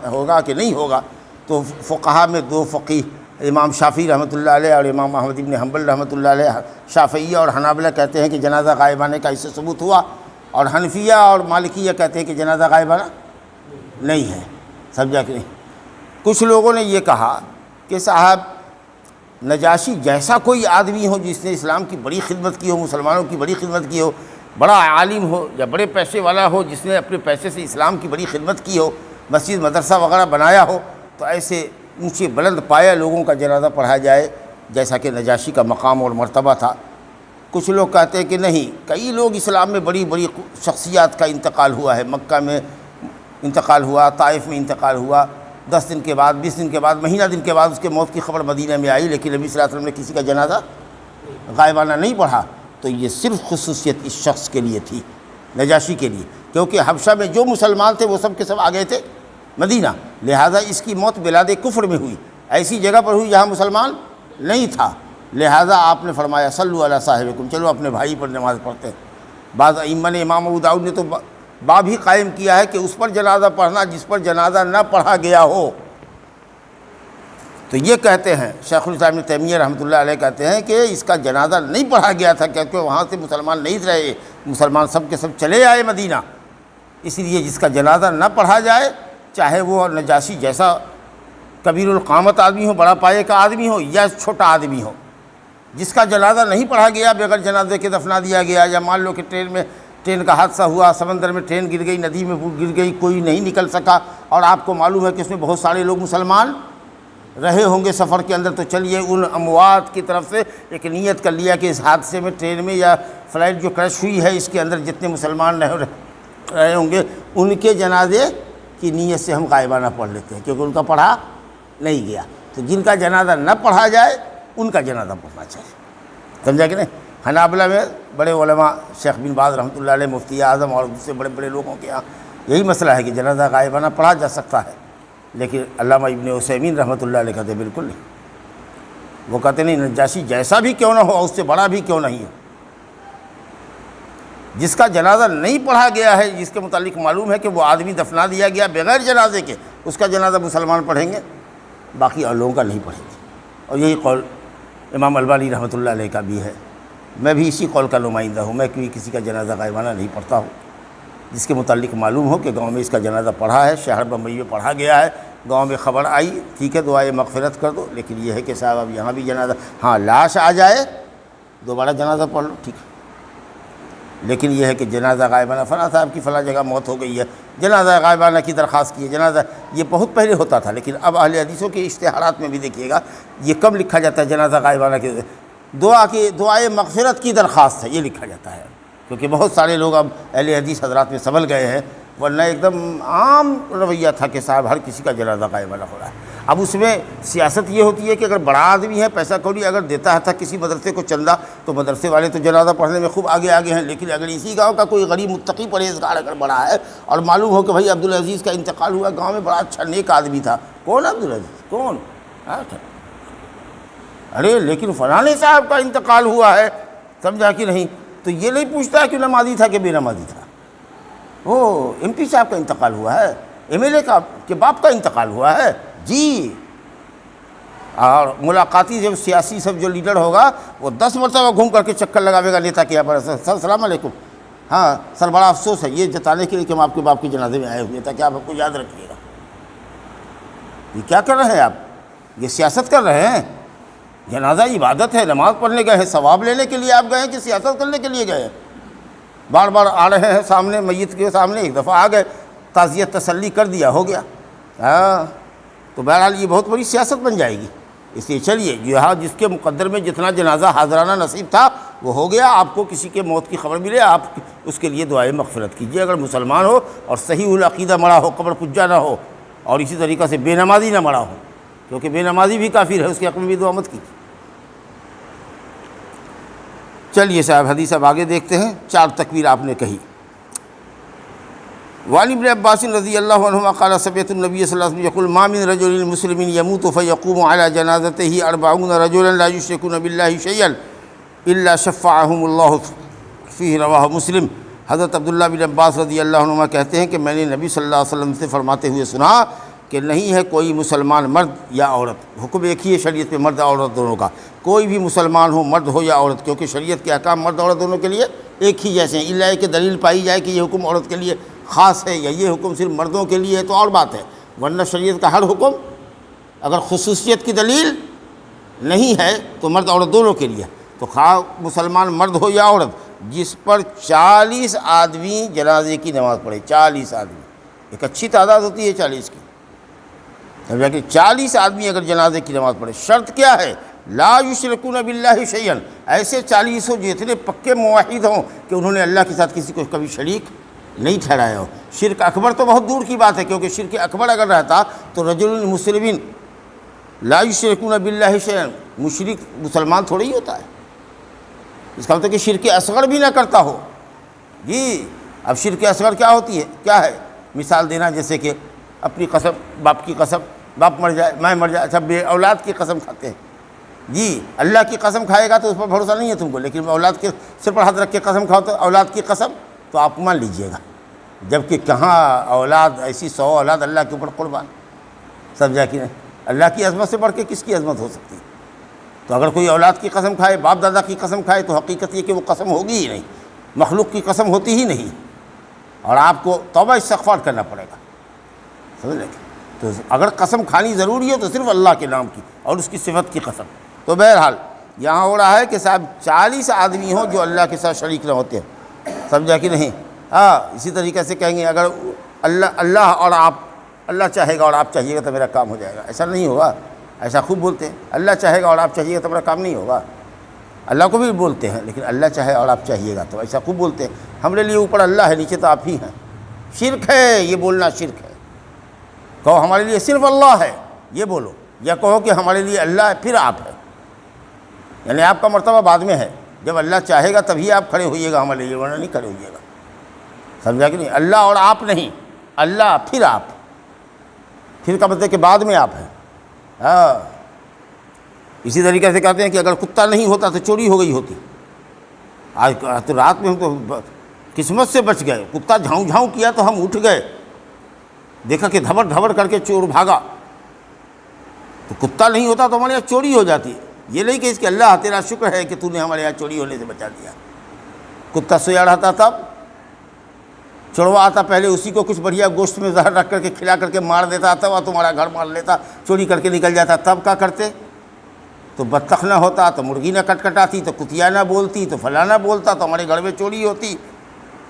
ہوگا کہ نہیں ہوگا۔ تو فقہاء میں 2 فقیہ، امام شافعی رحمۃ اللہ علیہ اور امام احمد بن حنبل رحمۃ اللہ علیہ، شافعیہ اور حنابلہ کہتے ہیں کہ جنازہ غائبانہ کا اس سے ثبوت ہوا، اور حنفیہ اور مالکیہ کہتے ہیں کہ جنازہ غائبانہ نہیں ہے، سمجھا کہ نہیں۔ کچھ لوگوں نے یہ کہا کہ صاحب نجاشی جیسا کوئی آدمی ہو جس نے اسلام کی بڑی خدمت کی ہو، مسلمانوں کی بڑی خدمت کی ہو، بڑا عالم ہو یا بڑے پیسے والا ہو جس نے اپنے پیسے سے اسلام کی بڑی خدمت کی ہو، مسجد مدرسہ وغیرہ بنایا ہو، تو ایسے اونچے بلند پایہ لوگوں کا جنازہ پڑھا جائے جیسا کہ نجاشی کا مقام اور مرتبہ تھا۔ کچھ لوگ کہتے ہیں کہ نہیں، کئی لوگ اسلام میں بڑی بڑی شخصیات کا انتقال ہوا ہے، مکہ میں انتقال ہوا، طائف میں انتقال ہوا، 10 دن کے بعد، 20 دن کے بعد، مہینہ دن کے بعد اس کے موت کی خبر مدینہ میں آئی، لیکن نبی صلی اللہ علیہ وسلم نے کسی کا جنازہ غائبانہ نہیں پڑھا۔ تو یہ صرف خصوصیت اس شخص کے لیے تھی، نجاشی کے لیے، کیونکہ حبشہ میں جو مسلمان تھے وہ سب کے سب آ گئے تھے مدینہ، لہٰذا اس کی موت بلاد کفر میں ہوئی، ایسی جگہ پر ہوئی جہاں مسلمان نہیں تھا، لہٰذا آپ نے فرمایا صلو علی صاحبکم، چلو اپنے بھائی پر نماز پڑھتے ہیں۔ بعض ائمہ نے، امام ابو داؤد نے تو باب ہی قائم کیا ہے کہ اس پر جنازہ پڑھنا جس پر جنازہ نہ پڑھا گیا ہو۔ تو یہ کہتے ہیں شیخ الاسلام ابن تیمیہ رحمۃ اللہ علیہ کہتے ہیں کہ اس کا جنازہ نہیں پڑھا گیا تھا کیونکہ وہاں سے مسلمان نہیں رہے، مسلمان سب کے سب چلے آئے مدینہ، اس لیے جس کا جنازہ نہ پڑھا جائے، چاہے وہ نجاشی جیسا کبیر القامت آدمی ہو، بڑا پائے کا آدمی ہو یا چھوٹا آدمی ہو، جس کا جنازہ نہیں پڑھا گیا، بغیر جنازے کے دفنا دیا گیا، یا مان لو کہ ٹرین کا حادثہ ہوا، سمندر میں ٹرین گر گئی، ندی میں گر گئی، کوئی نہیں نکل سکا، اور آپ کو معلوم ہے کہ اس میں بہت سارے لوگ مسلمان رہے ہوں گے سفر کے اندر، تو چلیے ان اموات کی طرف سے ایک نیت کر لیا کہ اس حادثے میں، ٹرین میں یا فلائٹ جو کرش ہوئی ہے، اس کے اندر جتنے مسلمان رہے ہوں گے ان کے جنازے کی نیت سے ہم غائبانہ پڑھ لیتے ہیں، کیونکہ ان کا پڑھا نہیں گیا۔ تو جن کا جنازہ نہ پڑھا جائے ان کا جنازہ پڑھنا چاہیے، سمجھا کہ نہیں۔ حنابلہ میں بڑے علماء شیخ بن باز رحمۃ اللہ علیہ، مفتی اعظم اور دوسرے بڑے بڑے لوگوں کے یہاں یہی مسئلہ ہے کہ جنازہ غائبانہ پڑھا جا سکتا ہے، لیکن علامہ ابن عثیمین رحمۃ اللہ علیہ کہتے بالکل نہیں، وہ کہتے نہیں، نجاشی جیسا بھی کیوں نہ ہو، اس سے بڑا بھی کیوں نہیں ہو، جس کا جنازہ نہیں پڑھا گیا ہے، جس کے متعلق معلوم ہے کہ وہ آدمی دفنا دیا گیا بغیر جنازے کے، اس کا جنازہ مسلمان پڑھیں گے، باقی اور لوگوں کا نہیں پڑھیں گے۔ اور یہی قول امام البانی رحمۃ اللہ علیہ کا بھی ہے، میں بھی اسی قول کا نمائندہ ہوں، میں کسی کا جنازہ غائبانہ نہیں پڑھتا ہوں، جس کے متعلق معلوم ہو کہ گاؤں میں اس کا جنازہ پڑھا ہے، شہر بمبئی میں پڑھا گیا ہے، گاؤں میں خبر آئی، ٹھیک ہے دعائے مغفرت کر دو، لیکن یہ ہے کہ صاحب اب یہاں بھی جنازہ، ہاں لاش آ جائے دوبارہ جنازہ پڑھ لو، ٹھیک ہے، لیکن یہ ہے کہ جنازہ غائبانہ فلاں صاحب کی فلاں جگہ موت ہو گئی ہے، جنازہ غائبانہ کی درخواست کی ہے، جنازہ، یہ بہت پہلے ہوتا تھا، لیکن اب اہل حدیثوں کے اشتہارات میں بھی دیکھیے گا یہ کب لکھا جاتا ہے، جنازہ غائبانہ کی دعائے مغفرت کی درخواست ہے، یہ لکھا جاتا ہے، کیونکہ بہت سارے لوگ اب اہل حدیث حضرات میں سنبھل گئے ہیں، ورنہ ایک دم عام رویہ تھا کہ صاحب ہر کسی کا جنازہ غائبانہ ہو رہا ہے۔ اب اس میں سیاست یہ ہوتی ہے کہ اگر بڑا آدمی ہے، پیسہ کوڑی اگر دیتا ہے تھا کسی مدرسے کو چندہ، تو مدرسے والے تو جنازہ پڑھنے میں خوب آگے آگے ہیں، لیکن اگر اسی گاؤں کا کوئی غریب متقی پرہیزگار اگر بڑا ہے اور معلوم ہو کہ بھائی عبدالعزیز کا انتقال ہوا، گاؤں میں بڑا اچھا نیک آدمی تھا، کون عبدالعزیز، کون، ارے لیکن فلانے صاحب کا انتقال ہوا ہے، سمجھا کہ نہیں، تو یہ نہیں پوچھتا ہے کہ نمازی تھا کہ بے نمازی تھا، وہ ایم پی صاحب کا انتقال ہوا ہے، ایم ایل اے کا کے باپ کا انتقال ہوا ہے، جی، اور ملاقاتی جب سیاسی سب جو لیڈر ہوگا وہ 10 مرتبہ گھوم کر کے چکر لگاوے گا نیتا کے یہاں پر، سر السلام علیکم، ہاں سر بڑا افسوس ہے یہ جتانے کے لیے کہ ہم آپ کے باپ کے جنازے میں آئے ہوئے، تاکہ آپ کو یاد رکھیے گا۔ یہ کیا کر رہے ہیں آپ؟ یہ سیاست کر رہے ہیں؟ جنازہ عبادت ہے، نماز پڑھنے گئے ہیں، ثواب لینے کے لیے آپ گئے ہیں کہ سیاست کرنے کے لیے گئے ہیں؟ بار بار آ رہے ہیں سامنے، میت کے سامنے ایک دفعہ آ گئے، تعزیت تسلی کر دیا، ہو گیا، ہاں، تو بہرحال یہ بہت بڑی سیاست بن جائے گی، اس لیے چلیے یہاں جس کے مقدر میں جتنا جنازہ حاضرانہ نصیب تھا وہ ہو گیا، آپ کو کسی کے موت کی خبر ملے آپ اس کے لیے دعائے مغفرت کیجیے، اگر مسلمان ہو اور صحیح العقیدہ مرا ہو، قبر پجا نہ ہو، اور اسی طریقہ سے بے نمازی نہ مرا ہو، کیونکہ بے نمازی بھی کافر ہے، اس کے حق میں بھی دعا مت کیجیے۔ چلیے صاحب حدیث اب آگے دیکھتے ہیں، 4 تکبیر آپ نے کہی۔ وعن ابن عباس رضی اللہ عنہما قال سمعت النبی صلی اللہ علیہ وسلم یقول ما من رجل مسلم يموت فيقوم على جنازته 40 رجلا لا يشركون بالله شيئا الا شفعهم الله فيه، رواہ مسلم۔ حضرت عبداللہ بن عباس رضی اللہ عنہما کہتے ہیں کہ میں نے نبی صلی اللہ علیہ وسلم سے فرماتے ہوئے سنا کہ نہیں ہے کوئی مسلمان مرد یا عورت، حکم ایک ہی ہے شریعت میں مرد اور عورت دونوں کا، کوئی بھی مسلمان ہو مرد ہو یا عورت، کیونکہ شریعت کے احکام مرد عورت دونوں کے لیے ایک ہی جیسے ہیں، الا کہ دلیل پائی جائے کہ یہ حکم عورت کے لیے خاص ہے یا یہ حکم صرف مردوں کے لیے ہے تو اور بات ہے، ورنہ شریعت کا ہر حکم اگر خصوصیت کی دلیل نہیں ہے تو مرد عورت دونوں کے لیے، تو خواہ مسلمان مرد ہو یا عورت، جس پر 40 آدمی جنازے کی نماز پڑھے، 40 آدمی، ایک اچھی تعداد ہوتی ہے 40 کی، سمجھا کہ 40 آدمی اگر جنازے کی نماز پڑھے، شرط کیا ہے؟ لا یشرکون باللہ شیئا، ایسے 40 ہو جو اتنے پکے موحد ہوں کہ انہوں نے اللہ کے ساتھ کسی کو کبھی شریک نہیں ٹھہرایا ہو۔ شرک اکبر تو بہت دور کی بات ہے، کیونکہ شرک اکبر اگر رہتا تو رجل مسلمین لا یشرکون باللہ شیئا، مشرک مسلمان تھوڑی ہی ہوتا ہے، اس کا مطلب کہ شرک اصغر بھی نہ کرتا ہو۔ جی، اب شرک اصغر کیا ہوتی ہے، کیا ہے؟ مثال دینا، جیسے کہ اپنی قسم، باپ کی قسم، باپ مر جائے میں مر جائے، اچھا بے اولاد کی قسم کھاتے ہیں، جی اللہ کی قسم کھائے گا تو اس پر بھروسہ نہیں ہے تم کو، لیکن اولاد کے سر پر ہاتھ رکھ کے قسم کھاؤ تو اولاد کی قسم تو آپ مان لیجئے گا، جبکہ کہاں اولاد، ایسی 100 اولاد اللہ کے اوپر قربان، سمجھا کہ نہیں؟ اللہ کی عظمت سے بڑھ کے کس کی عظمت ہو سکتی ہے؟ تو اگر کوئی اولاد کی قسم کھائے، باپ دادا کی قسم کھائے، تو حقیقت یہ کہ وہ قسم ہوگی ہی نہیں، مخلوق کی قسم ہوتی ہی نہیں، اور آپ کو توبہ استغفار کرنا پڑے گا، سمجھ لیں؟ تو اگر قسم کھانی ضروری ہے تو صرف اللہ کے نام کی اور اس کی صفت کی قسم۔ تو بہرحال یہاں ہو رہا ہے کہ صاحب 40 آدمی ہوں جو اللہ کے ساتھ شریک نہ ہوتے ہیں، سمجھا کہ نہیں؟ ہاں، اسی طریقے سے کہیں گے اگر اللہ اور آپ، اللہ چاہے گا اور آپ چاہیے گا تو میرا کام ہو جائے گا، ایسا نہیں ہوگا، ایسا خوب بولتے ہیں، اللہ چاہے گا اور آپ چاہیے گا تو میرا کام نہیں ہوگا، اللہ کو بھی بولتے ہیں، لیکن اللہ چاہے اور آپ چاہیے گا تو ایسا خوب بولتے ہیں، ہمارے لیے اوپر اللہ ہے نیچے تو آپ ہی ہیں، شرک ہے یہ بولنا، شرک ہے، کہو ہمارے لیے صرف اللہ ہے یہ بولو، یا کہو کہ ہمارے لیے اللہ ہے پھر آپ ہے، یعنی آپ کا مرتبہ بعد میں ہے، جب اللہ چاہے گا تبھی آپ کھڑے ہوئیے گا ہمارے لیے، ورنہ نہیں کھڑے ہوئیے گا، سمجھا کہ نہیں؟ اللہ اور آپ نہیں، اللہ پھر آپ، پھر کا مطلب کہ بعد میں آپ ہیں۔ ہاں، اسی طریقے سے کہتے ہیں کہ اگر کتا نہیں ہوتا تو چوری ہو گئی ہوتی، آج تو رات میں ہم تو قسمت سے بچ گئے، کتا جھاؤں جھاؤں کیا تو ہم اٹھ گئے، دیکھا کہ دھبڑ دھبڑ کر کے چور بھاگا، تو کتا نہیں ہوتا تو ہمارے یہاں چوری ہو جاتی، یہ نہیں کہ اس کے اللہ تیرا شکر ہے کہ تو نے ہمارے یہاں چوری ہونے سے بچا دیا، کتا سویا رہتا تب چھڑواتا پہلے اسی کو کچھ بڑھیا گوشت میں زہر رکھ کر کے کھلا کر کے مار دیتا تھا، وہ تمہارا گھر مار لیتا، چوری کر کے نکل جاتا، تب کیا کرتے؟ تو بطخ نہ ہوتا تو مرغی نہ کٹکٹاتی، تو کتیا نہ بولتی، تو فلاں نہ بولتا، تو ہمارے گھر میں چوری ہوتی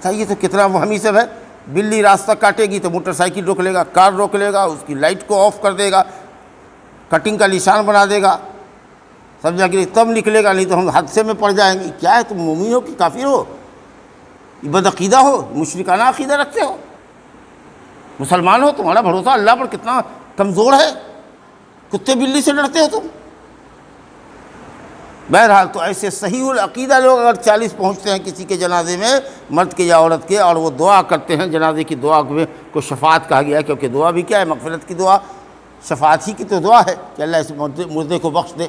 تھا۔ یہ تو کتنا وہمی سب ہے۔ بلی راستہ کاٹے گی تو موٹر سائیکل روک لے گا، کار روک لے گا، اس کی لائٹ کو آف کر دے گا، کٹنگ کا نشان بنا دے گا، سمجھا کہ تب نکلے گا، نہیں تو ہم حادثے میں پڑ جائیں گے۔ کیا ہے، تم مومن ہو کہ کافر ہو؟ بد عقیدہ ہو، مشرکانہ عقیدہ رکھتے ہو؟ مسلمان ہو، تمہارا بھروسہ اللہ پر کتنا کمزور ہے، کتے بلی سے ڈرتے ہو تم۔ بہرحال تو ایسے صحیح العقیدہ لوگ اگر 40 پہنچتے ہیں کسی کے جنازے میں، مرد کے یا عورت کے، اور وہ دعا کرتے ہیں، جنازے کی دعا کو شفاعت کہا گیا ہے، کیونکہ دعا بھی کیا ہے؟ مغفرت کی دعا، شفاعت ہی کی تو دعا ہے کہ اللہ اس مردے کو بخش دے،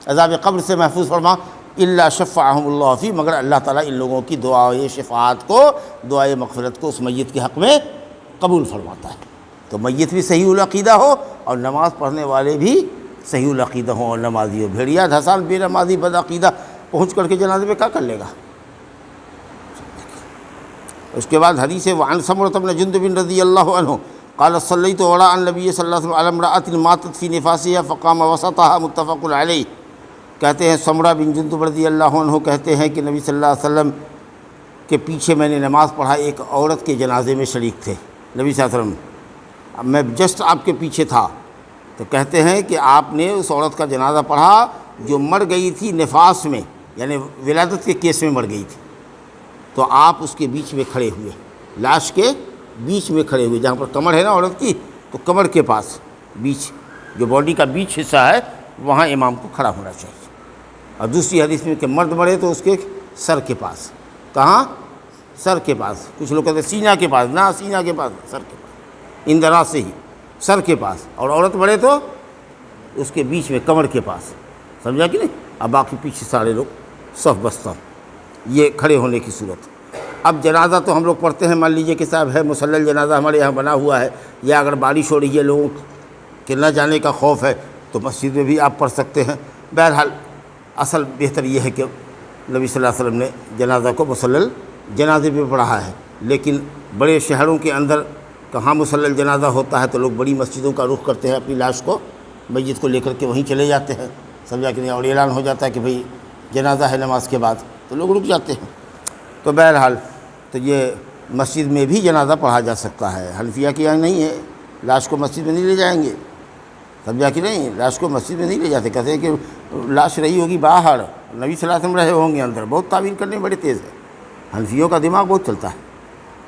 عذاب قبر سے محفوظ فرما۔ الا شفعهم اللہ فی، مگر اللہ تعالیٰ ان لوگوں کی دعائے شفاعت کو، دعائے مغفرت کو اس میت کے حق میں قبول فرماتا ہے۔ تو میت بھی صحیح العقیدہ ہو اور نماز پڑھنے والے بھی صحیح العقیدہ ہوں اور نمازی ہو۔ بھیڑیا دھسان بے نمازی بد عقیدہ پہنچ کر کے جنازے میں کیا کر لے گا؟ اس کے بعد حدیث ہے، وعن سمرۃ بن جندب رضی اللہ عنہ قال صلیت وراء النبی صلی اللہ علیہ وسلم علی امرأۃ ماتت فی نفاسها فقام وسطها متفق علیہ۔ کہتے ہیں سمرہ بن جندب رضی اللہ عنہ کہتے ہیں کہ نبی صلی اللہ علیہ وسلم کے پیچھے میں نے نماز پڑھا، ایک عورت کے جنازے میں شریک تھے نبی صلی اللہ علیہ وسلم، اب میں جسٹ آپ کے پیچھے تھا، تو کہتے ہیں کہ آپ نے اس عورت کا جنازہ پڑھا جو مر گئی تھی نفاس میں، یعنی ولادت کے کیس میں مر گئی تھی، تو آپ اس کے بیچ میں کھڑے ہوئے، لاش کے بیچ میں کھڑے ہوئے، جہاں پر کمر ہے نا عورت کی، تو کمر کے پاس بیچ، جو باڈی کا بیچ حصہ ہے وہاں امام کو کھڑا ہونا چاہیے۔ اور دوسری حدیث میں کہ مرد مرے تو اس کے سر کے پاس، کہاں؟ سر کے پاس، کچھ لوگ کہتے ہیں سینہ کے پاس، نہ سینہ کے پاس، سر کے پاس، اندرا سے ہی سر کے پاس، اور عورت مرے تو اس کے بیچ میں کمر کے پاس، سمجھا کہ نہیں؟ اب باقی پیچھے سارے لوگ صف بستہ، یہ کھڑے ہونے کی صورت۔ اب جنازہ تو ہم لوگ پڑھتے ہیں، مان لیجئے کہ صاحب ہے مسلل جنازہ ہمارے یہاں بنا ہوا ہے، یا اگر بارش ہو رہی ہے لوگوں کے نہ جانے کا خوف ہے تو مسجد میں بھی آپ پڑھ سکتے ہیں۔ بہرحال اصل بہتر یہ ہے کہ نبی صلی اللہ علیہ وسلم نے جنازہ کو مسلل جنازے پہ پڑھا ہے، لیکن بڑے شہروں کے اندر کہاں مسلل جنازہ ہوتا ہے تو لوگ بڑی مسجدوں کا رخ کرتے ہیں، اپنی لاش کو میت کو لے کر کے وہیں چلے جاتے ہیں، سمجھا کہ نہیں؟ اور اعلان ہو جاتا ہے کہ بھئی جنازہ ہے نماز کے بعد، تو لوگ رک جاتے ہیں۔ تو بہرحال تو یہ مسجد میں بھی جنازہ پڑھا جا سکتا ہے، حنفیہ کے یہاں نہیں ہے، لاش کو مسجد میں نہیں لے جائیں گے، سمجھا کہ نہیں؟ لاش کو مسجد میں نہیں لے جاتے، کہتے ہیں کہ لاش رہی ہوگی باہر، نبی صلی اللہ علیہ وسلم رہے ہوں گے اندر، بہت تعبیر کرنے میں بڑے تیز ہے، حنفیوں کا دماغ بہت چلتا ہے۔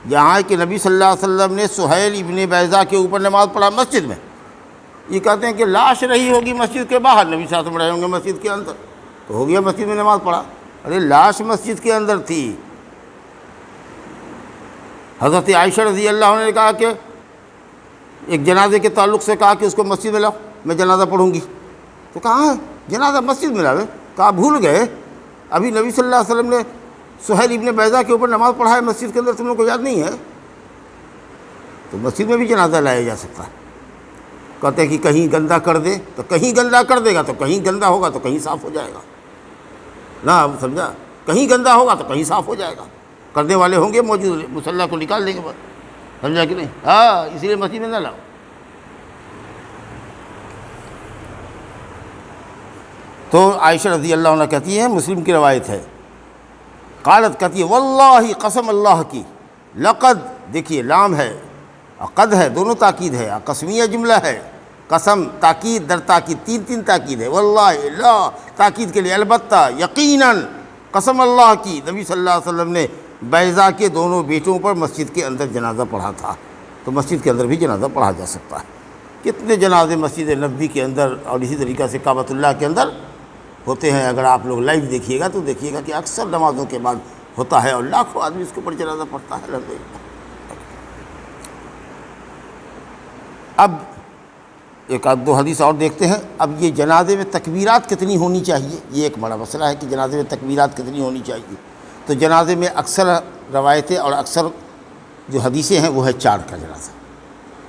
یہاں کہ نبی صلی اللہ علیہ وسلم نے سہیل ابن بیضہ کے اوپر نماز پڑھا مسجد میں، یہ کہتے ہیں کہ لاش رہی ہوگی مسجد کے باہر، نبی صلی اللہ علیہ وسلم رہے ہوں گے مسجد کے اندر، تو ہو گیا مسجد میں نماز پڑھا۔ ارے لاش مسجد کے اندر تھی۔ حضرت عائشہ رضی اللہ عنہ نے کہا کہ ایک جنازے کے تعلق سے کہا کہ اس کو مسجد میں لاؤ، میں جنازہ پڑھوں گی، تو کہاں ہے جنازہ مسجد میں لاؤ؟ کہا بھول گئے، ابھی نبی صلی اللہ علیہ وسلم نے سہیل ابن بیضہ کے اوپر نماز پڑھا ہے مسجد کے اندر، تم لوگوں کو یاد نہیں ہے؟ تو مسجد میں بھی جنازہ لایا جا سکتا ہے۔ کہتے ہیں کہ کہیں گندہ کر دے تو کہیں گندہ کر دے گا، تو کہیں گندہ ہوگا تو کہیں صاف ہو جائے گا نا، سمجھا؟ کہیں گندہ ہوگا تو کہیں صاف ہو جائے گا، کرنے والے ہوں گے موجود، مصلی کو نکال دیں گے بس، سمجھا کہ نہیں؟ ہاں، اسی لیے مسجد میں نہ لاؤ۔ تو عائشہ رضی اللہ عنہ کہتی ہیں، مسلم کی روایت ہے، قالت کہتی ہے واللہ قسم اللہ کی، لقد، دیکھیے لام ہے قد ہے، دونوں تاکید ہے، قسمیہ جملہ ہے، قسم تاکید در تاکید، تین تاکید ہے، واللہ لا تاکید کے لیے، البتہ یقیناً قسم اللہ کی، نبی صلی اللہ علیہ وسلم نے بیضہ کے دونوں بیٹوں پر مسجد کے اندر جنازہ پڑھا تھا، تو مسجد کے اندر بھی جنازہ پڑھا جا سکتا ہے۔ کتنے جنازے مسجد نبوی کے اندر اور اسی طریقہ سے کعبۃ اللہ کے اندر ہوتے ہیں، اگر آپ لوگ لائیو دیکھیے گا تو دیکھیے گا کہ اکثر نمازوں کے بعد ہوتا ہے، اور لاکھوں آدمی اس کے اوپر جنازہ پڑھتا ہے۔ اب ایک آدھ دو حدیث اور دیکھتے ہیں۔ اب یہ جنازے میں تکبیرات کتنی ہونی چاہیے، یہ ایک بڑا مسئلہ ہے کہ جنازے میں تکبیرات کتنی ہونی چاہیے۔ تو جنازے میں اکثر روایتیں اور اکثر جو حدیثیں ہیں وہ ہے 4 کا جنازہ،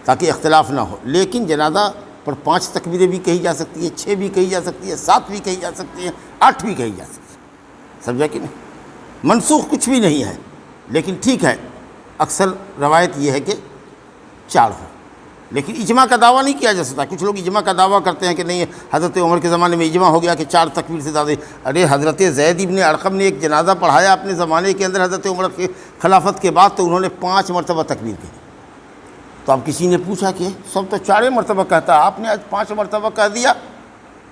تاکہ اختلاف نہ ہو، لیکن جنازہ پر 5 تکبیریں بھی کہی جا سکتی ہیں، 6 بھی کہی جا سکتی ہے، 7 بھی کہی جا سکتی ہیں، 8 بھی کہی جا سکتی ہے، سمجھا کہ نہیں؟ منسوخ کچھ بھی نہیں ہے، لیکن ٹھیک ہے اکثر روایت یہ ہے کہ 4 ہو، لیکن اجماع کا دعویٰ نہیں کیا جا سکتا۔ کچھ لوگ اجماع کا دعویٰ کرتے ہیں کہ نہیں حضرت عمر کے زمانے میں اجماع ہو گیا کہ 4 تکبیر سے زیادہ۔ ارے حضرت زید ابن ارقم نے ایک جنازہ پڑھایا اپنے زمانے کے اندر حضرت عمر کی خلافت کے بعد، تو انہوں نے 5 مرتبہ تکبیر کی۔ تو اب کسی نے پوچھا کہ سب تو 4 مرتبہ کہتا ہے، آپ نے آج 5 مرتبہ کہہ دیا،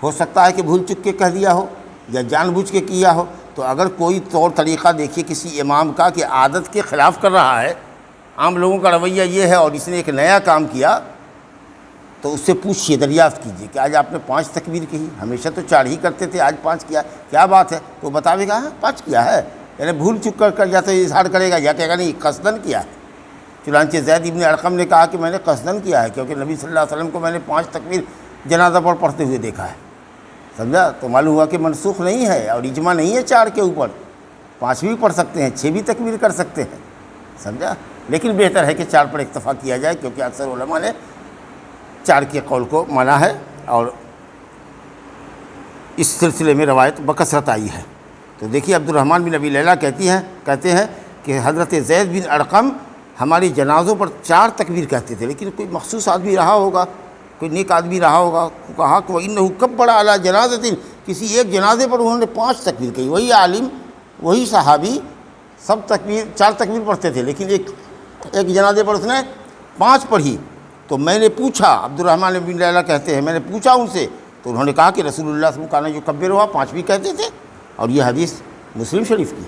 ہو سکتا ہے کہ بھول چک کے کہہ دیا ہو یا جان بوجھ کے کیا ہو۔ تو اگر کوئی طور طریقہ دیکھیے کسی امام کا کہ عادت کے خلاف کر رہا ہے، عام لوگوں کا رویہ یہ ہے، اور اس نے ایک نیا کام کیا، تو اس سے پوچھیے، دریافت کیجیے کہ آج آپ نے 5 تکبیر کہی، ہمیشہ تو 4 ہی کرتے تھے، آج 5 کیا، کیا بات ہے؟ تو بتاوے گا ہاں 5 کیا ہے، یعنی بھول چک کر یا تو اظہار کرے گا یا کہے گا نہیں قصداً کیا ہے۔ چنانچہ زید ابن ارقم نے کہا کہ میں نے قصداً کیا ہے، کیونکہ نبی صلی اللہ علیہ وسلم کو میں نے 5 تکبیر جنازہ پر پڑھتے ہوئے دیکھا ہے، سمجھا؟ تو معلوم ہوا کہ منسوخ نہیں ہے اور اجماع نہیں ہے 4 کے اوپر، 5 بھی پڑھ سکتے ہیں، 6 بھی تکبیر کر سکتے ہیں، سمجھا؟ لیکن بہتر ہے کہ 4 پر اکتفا کیا جائے، کیونکہ اکثر علماء نے 4 کے قول کو مانا ہے اور اس سلسلے میں روایت بکثرت آئی ہے۔ تو دیکھیے عبد الرحمن بن ابی لیلہ کہتے ہیں کہ حضرت زید بن ارقم ہماری جنازوں پر 4 تکبیر کہتے تھے، لیکن کوئی مخصوص آدمی رہا ہوگا، کوئی نیک آدمی رہا ہوگا، کہا کہ وَإِنَّهُ كَبَّرَ عَلَىٰ جَنَازَةٍ، کسی ایک جنازے پر انہوں نے 5 تکبیر کہی۔ وہی عالم، وہی صحابی سب 4 تکبیر پڑھتے تھے، لیکن ایک جنازے پر اس نے 5 پڑھی۔ تو میں نے پوچھا، عبد الرحمن بن لیلہ کہتے ہیں، میں نے پوچھا ان سے، تو انہوں نے کہا کہ رسول اللہ صلی اللہ علیہ وسلم جو کبر ہوا 5 بھی کہتے تھے، اور یہ حدیث مسلم شریف کی،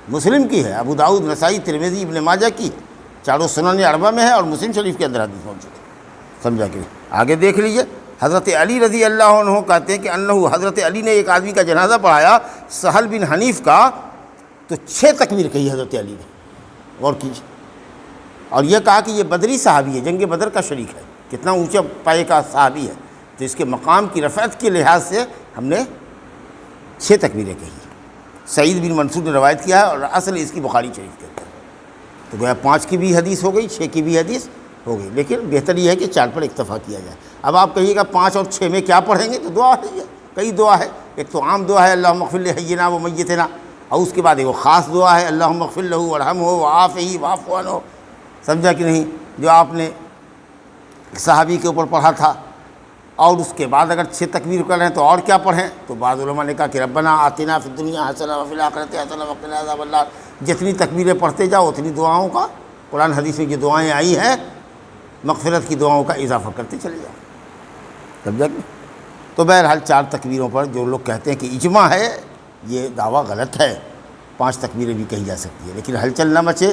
مسلم کی ہے، ابو داؤد، نسائی، ترمذی، ابن ماجہ کی 4 سنن 4 میں ہے، اور مسلم شریف کے اندر حدیث موجود ہے، سمجھا کہ آگے دیکھ لیجئے۔ حضرت علی رضی اللہ عنہ کہتے ہیں کہ انہو، حضرت علی نے ایک آدمی کا جنازہ پڑھایا سہل بن حنیف کا، تو 6 تکبیر کہی حضرت علی نے، غور کیجیے، اور یہ کہا کہ یہ بدری صحابی ہے، جنگ بدر کا شریک ہے، کتنا اونچا پائے کا صحابی ہے، تو اس کے مقام کی رفعت کے لحاظ سے ہم نے 6 تکبیریں کہی۔ سعید بن منصور نے روایت کیا ہے، اور اصل اس کی بخاری شریف کے اندر، تو گویا 5 کی بھی حدیث ہو گئی، 6 کی بھی حدیث ہو گئی، لیکن بہتر یہ ہے کہ 4 پر اکتفا کیا جائے۔ اب آپ کہیے گا 5 اور 6 میں کیا پڑھیں گے؟ تو دعا ہے، یہ کئی دعا ہے، ایک تو عام دعا ہے اللہم اغفر لحینا و میتنا، اور اس کے بعد ایک وہ خاص دعا ہے اللہم اغفر لہ وارحمہ وعافہ واعف عنہ، سمجھا کہ نہیں، جو آپ نے صحابی کے اوپر پڑھا تھا۔ اور اس کے بعد اگر 6 تکبیر کر رہے ہیں تو اور کیا پڑھیں؟ تو بعض علماء نے کہا کہ ربنا آتنا فی الدنیا حسنہ وفی الآخرۃ حسنہ وقنا عذاب النار، جتنی تکبیریں پڑھتے جاؤ اتنی دعاؤں کا، قرآن حدیث میں جو دعائیں آئی ہیں مغفرت کی دعاؤں کا اضافہ کرتے چلے جاؤ، سمجھا کہ؟ تو بہرحال 4 تکبیروں پر جو لوگ کہتے ہیں کہ اجماع ہے، یہ دعویٰ غلط ہے، 5 تکبیریں بھی کہی جا سکتی ہے، لیکن ہلچل نہ مچے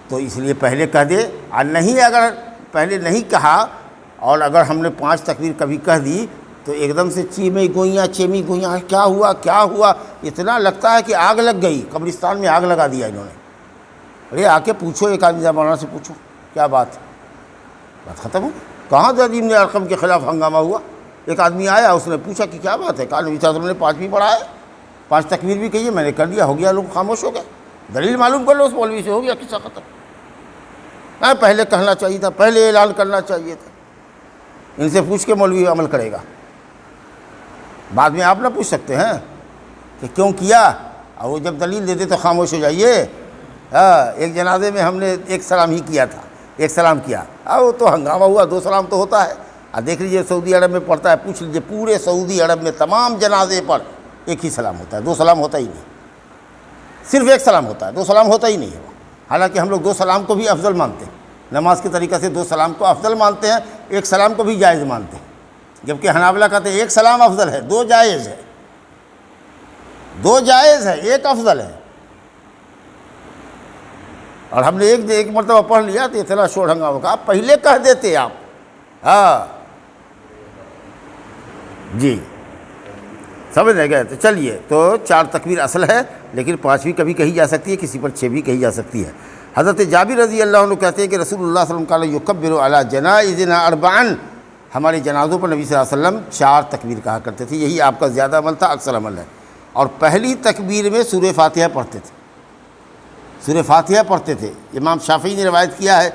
تو اس لیے پہلے کہہ دے، اور نہیں اگر پہلے نہیں کہا اور اگر ہم نے 5 تکبیر کبھی کہہ دی تو ایک دم سے چیمیں گوئیاں کیا ہوا، اتنا لگتا ہے کہ آگ لگ گئی، قبرستان میں آگ لگا دیا انہوں نے۔ ارے آ کے پوچھو، ایک آدمی مولانا سے پوچھو کیا بات ہے، بات ختم ہو۔ کہاں زید بن ارقم کے خلاف ہنگامہ ہوا؟ ایک آدمی آیا، اس نے پوچھا کہ کیا بات ہے، کہا نبی صلی اللہ علیہ وسلم نے 5 بھی پڑھا ہے، 5 تکبیر بھی کہی ہے، میں نے کر دیا، ہو گیا، لوگ خاموش ہو گئے۔ دلیل معلوم کر لو اس مولوی سے، ہو گیا قصہ ختم۔ پہلے کہنا چاہیے تھا، پہلے اعلان کرنا چاہیے تھا، ان سے پوچھ کے مولوی عمل کرے گا، بعد میں آپ نہ پوچھ سکتے ہیں کہ کیوں کیا، اور وہ جب دلیل دیتے تو خاموش ہو جائیے۔ ایک جنازے میں ہم نے 1 سلام ہی کیا تھا، 1 سلام کیا، وہ تو ہنگامہ ہوا، 2 سلام تو ہوتا ہے۔ دیکھ لیجئے سعودی عرب میں پڑھتا ہے، پوچھ لیجئے پورے سعودی عرب میں تمام جنازے پر 1 ہی سلام ہوتا ہے، 2 سلام ہوتا ہی نہیں، صرف 1 سلام ہوتا ہے، 2 سلام ہوتا ہی نہیں ہے۔ حالانکہ ہم لوگ 2 سلام کو بھی افضل مانتے ہیں، نماز کے طریقہ سے 2 سلام کو افضل مانتے ہیں، 1 سلام کو بھی جائز مانتے ہیں، جبکہ حنابلہ کہتے ہیں 1 سلام افضل ہے، 2 جائز ہے، 2 جائز ہے، 1 افضل ہے۔ اور ہم نے ایک مرتبہ پڑھ لیا تو اتنا شور ہنگامہ ہوگا، آپ پہلے کہہ دیتے آپ، جی سمجھ نہیں گئے۔ تو چلیے، تو 4 تکبیر اصل ہے، لیکن 5 بھی کبھی کہی جا سکتی ہے، کسی پر 6 بھی کہی جا سکتی ہے۔ حضرت جابر رضی اللہ عنہ کہتے ہیں کہ رسول اللہ صلی اللہ علیہ وسلم یکبر علی جنائزنا 4، ہمارے جنازوں پر نبی صلی اللہ علیہ وسلم 4 تکبیر کہا کرتے تھے، یہی آپ کا زیادہ عمل تھا، اکثر عمل ہے۔ اور پہلی تکبیر میں سورہ فاتحہ پڑھتے تھے، سورہ فاتحہ پڑھتے تھے۔ امام شافعی نے روایت کیا ہے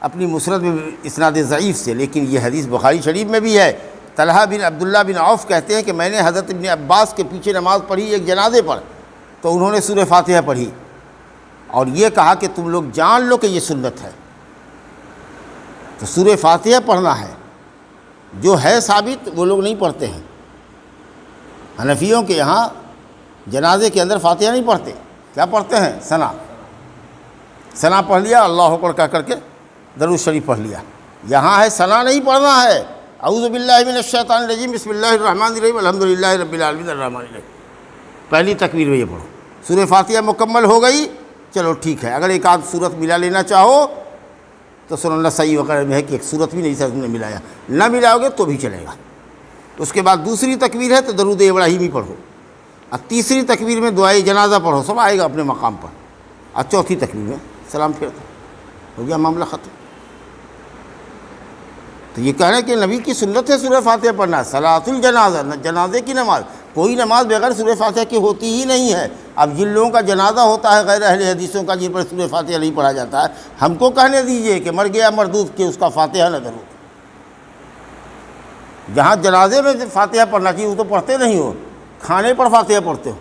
اپنی مسند میں اسناد ضعیف سے، لیکن یہ حدیث بخاری شریف میں بھی ہے۔ طلحہ بن عبداللہ بن عوف کہتے ہیں کہ میں نے حضرت ابن عباس کے پیچھے نماز پڑھی ایک جنازے پر، تو انہوں نے سورہ فاتحہ پڑھی، اور یہ کہا کہ تم لوگ جان لو کہ یہ سنت ہے۔ تو سورہ فاتحہ پڑھنا ہے، جو ہے ثابت وہ لوگ نہیں پڑھتے ہیں۔ حنفیوں کے یہاں جنازے کے اندر فاتحہ نہیں پڑھتے، کیا پڑھتے ہیں؟ ثنا پڑھ لیا، اللہ اکبر کہہ کر کے درود شریف پڑھ لیا۔ یہاں ہے ثنا نہیں پڑھنا ہے، اعوذ باللہ من الشیطان الرجیم بسم اللہ الرحمن الرحیم الحمدللہ رب العالمین الرحمن الرحیم، پہلی تکبیر میں یہ پڑھو۔ سورہ فاتحہ مکمل ہو گئی، چلو ٹھیک ہے، اگر ایک آدھ صورت ملا لینا چاہو تو سنن نسائی وغیرہ میں ہے کہ ایک صورت بھی نہیں سے نے ملایا، نہ ملاؤ گے تو بھی چلے گا۔ اس کے بعد دوسری تکبیر ہے تو درود ابراہیمی پڑھو، اور تیسری تکبیر میں دعائے جنازہ پڑھو، سب آئے گا اپنے مقام پر، اور چوتھی تکبیر میں سلام پھیر دو، ہو گیا معاملہ ختم۔ تو یہ کہہ رہے ہیں کہ نبی کی سنت ہے سورہ فاتحہ پڑھنا، صلاۃ الجنازہ، جنازے کی نماز، کوئی نماز بغیر سورہ فاتحہ کی ہوتی ہی نہیں ہے۔ اب جن لوگوں کا جنازہ ہوتا ہے غیر اہل حدیثوں کا، جن پر سورہ فاتحہ نہیں پڑھا جاتا ہے، ہم کو کہنے دیجئے کہ مر گیا مردود کہ اس کا فاتحہ نہ درود۔ جہاں جنازے میں فاتحہ پڑھنا چاہیے وہ تو پڑھتے نہیں ہو، کھانے پر فاتحہ پڑھتے ہو،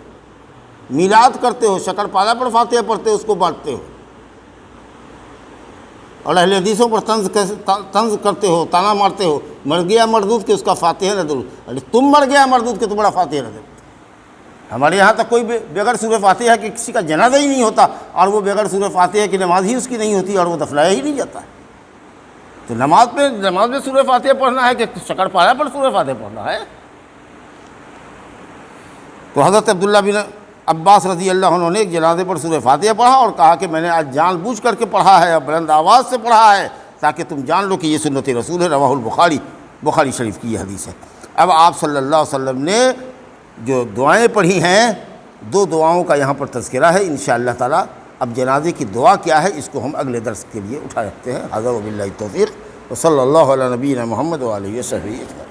میلاد کرتے ہو، شکر پالا پر فاتحہ پڑھتے ہو، اس کو بانٹتے ہو، اور اہل حدیثوں پر طنز کرتے ہو، تانا مارتے ہو، مر گیا مردود کہ اس کا فاتحہ نہ درود۔ ارے تم مر گیا مردود کہ تمہارا فاتحہ نہ درود۔ ہمارے یہاں تک کوئی بغیر سورہ فاتحہ کے کسی کا جنازہ ہی نہیں ہوتا، اور وہ بغیر سورہ فاتحہ کی نماز ہی اس کی نہیں ہوتی، اور وہ دفنایا ہی نہیں جاتا ہے۔ تو نماز میں سورہ فاتحہ پڑھنا ہے کہ شکر پالا پر سورہ فاتحہ پڑھنا ہے؟ تو حضرت عبداللہ بن عباس رضی اللہ عنہ نے ایک جنازے پر سورہ فاتحہ پڑھا اور کہا کہ میں نے آج جان بوجھ کر کے پڑھا ہے اور بلند آواز سے پڑھا ہے تاکہ تم جان لو کہ یہ سنت رسول ہے۔ رواہ البخاری، بخاری شریف کی یہ حدیث ہے۔ اب آپ صلی اللہ علیہ وسلم نے جو دعائیں پڑھی ہیں، دو دعاؤں کا یہاں پر تذکرہ ہے انشاءاللہ تعالی۔ اب جنازے کی دعا کیا ہے اس کو ہم اگلے درس کے لیے اٹھا رکھتے ہیں۔ حاضر و باللہ التوفیق، وصلی اللہ علی نبینا محمد و آلہ وصحبہ اجمعین۔